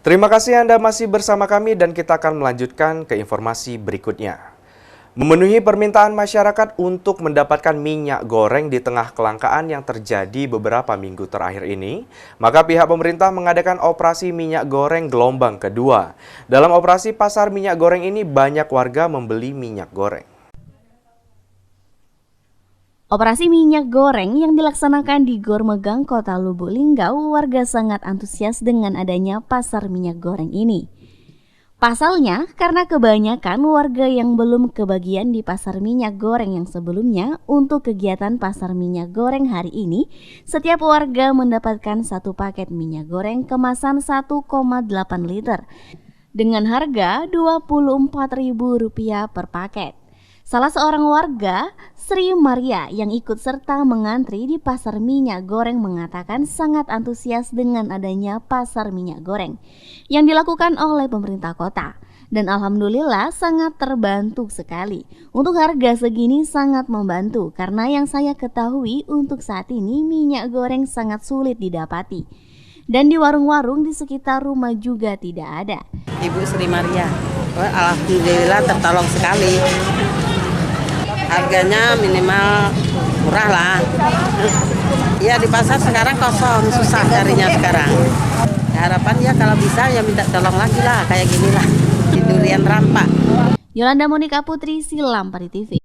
Terima kasih Anda masih bersama kami dan kita akan melanjutkan ke informasi berikutnya. Memenuhi permintaan masyarakat untuk mendapatkan minyak goreng di tengah kelangkaan yang terjadi beberapa minggu terakhir ini, maka pihak pemerintah mengadakan operasi minyak goreng gelombang kedua. Dalam operasi pasar minyak goreng ini banyak warga membeli minyak goreng. Operasi minyak goreng yang dilaksanakan di Gor Megang, Kota Lubuk Linggau, warga sangat antusias dengan adanya pasar minyak goreng ini. Pasalnya, karena kebanyakan warga yang belum kebagian di pasar minyak goreng yang sebelumnya, untuk kegiatan pasar minyak goreng hari ini, setiap warga mendapatkan satu paket minyak goreng kemasan 1,8 liter dengan harga Rp24.000 per paket. Salah seorang warga, Sri Maria, yang ikut serta mengantri di pasar minyak goreng mengatakan sangat antusias dengan adanya pasar minyak goreng yang dilakukan oleh pemerintah kota. Dan alhamdulillah sangat terbantu sekali. Untuk harga segini sangat membantu karena yang saya ketahui untuk saat ini minyak goreng sangat sulit didapati. Dan di warung-warung di sekitar rumah juga tidak ada. Ibu Sri Maria, alhamdulillah tertolong sekali. Harganya minimal murah lah. Ya di pasar sekarang kosong, susah carinya sekarang. Harapan ya kalau bisa ya minta tolong lagi lah, kayak gini lah. Di Durian Rampak. Yolanda Monika Putri, Silam Pari TV.